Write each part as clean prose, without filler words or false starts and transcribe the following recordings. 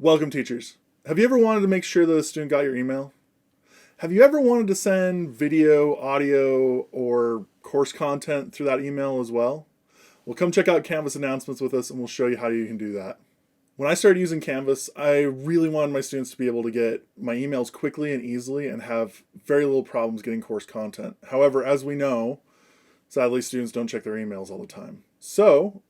Welcome, teachers. Have you ever wanted to make sure that a student got your email? Have you ever wanted to send video, audio, or course content through that email as well? Well, come check out Canvas announcements with us and we'll show you how you can do that. When I started using Canvas, I really wanted my students to be able to get my emails quickly and easily and have very little problems getting course content. However, as we know, sadly, students don't check their emails all the time. So,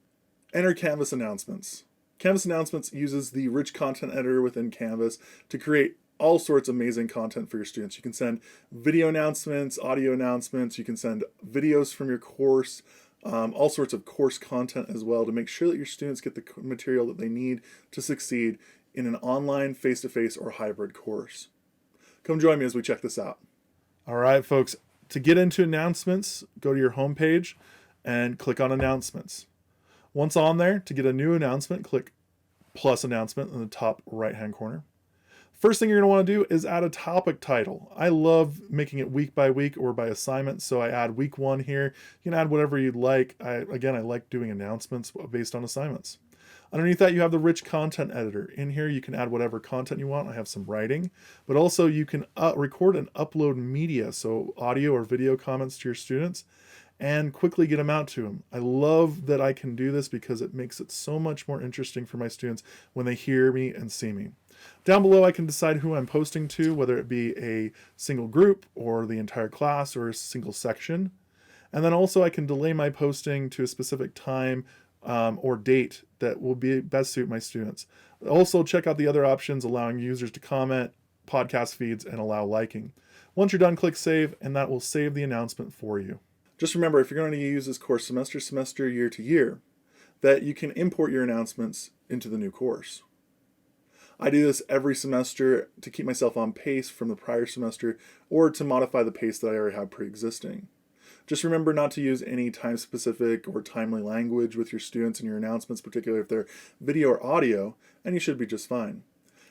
enter Canvas announcements. Canvas announcements uses the rich content editor within Canvas to create all sorts of amazing content for your students. You can send video announcements, audio announcements, you can send videos from your course, all sorts of course content as well to make sure that your students get the material that they need to succeed in an online, face-to-face, or hybrid course. Come join me as we check this out. All right, folks, to get into announcements, go to your homepage and click on announcements. Once on there, to get a new announcement, click plus announcement in the top right-hand corner. First thing you're going to want to do is add a topic title. I love making it week by week or by assignment, so I add week 1 here. You can add whatever you'd like. I like doing announcements based on assignments. Underneath that, you have the rich content editor. In here, you can add whatever content you want. I have some writing, but also you can record and upload media, so audio or video comments to your students, and quickly get them out to them. I love that I can do this because it makes it so much more interesting for my students when they hear me and see me. Down below, I can decide who I'm posting to, whether it be a single group or the entire class or a single section. And then also I can delay my posting to a specific time or date that will best suit my students. Also check out the other options allowing users to comment, podcast feeds, and allow liking. Once you're done, click save, and that will save the announcement for you. Just remember, if you're going to use this course semester to semester, year to year, that you can import your announcements into the new course. I do this every semester to keep myself on pace from the prior semester or to modify the pace that I already have pre-existing. Just remember not to use any time-specific or timely language with your students in your announcements, particularly if they're video or audio, and you should be just fine.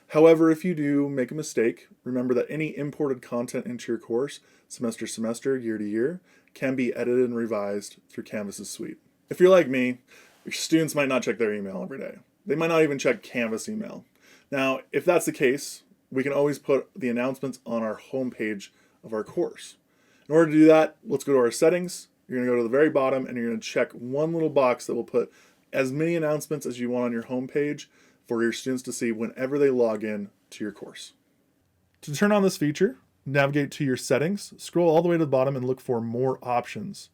However, if you do make a mistake, remember that any imported content into your course, semester to semester, year to year, can be edited and revised through Canvas's suite. If you're like me, your students might not check their email every day. They might not even check Canvas email. Now, if that's the case, we can always put the announcements on our homepage of our course. In order to do that, let's go to our settings. You're going to go to the very bottom and you're going to check one little box that will put as many announcements as you want on your homepage for your students to see whenever they log in to your course. To turn on this feature, navigate to your settings, scroll all the way to the bottom and look for more options.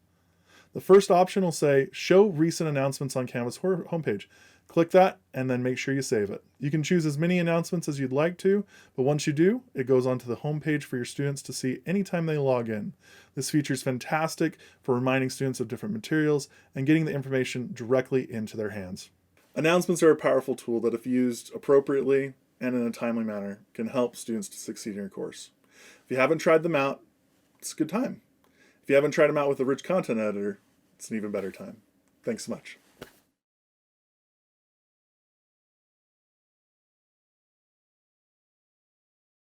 The first option will say show recent announcements on Canvas homepage. Click that and then make sure you save it. You can choose as many announcements as you'd like to, but once you do, it goes onto the homepage for your students to see anytime they log in. This feature is fantastic for reminding students of different materials and getting the information directly into their hands. Announcements are a powerful tool that, if used appropriately and in a timely manner, can help students to succeed in your course. If you haven't tried them out, it's a good time. If you haven't tried them out with a rich content editor, it's an even better time. Thanks so much.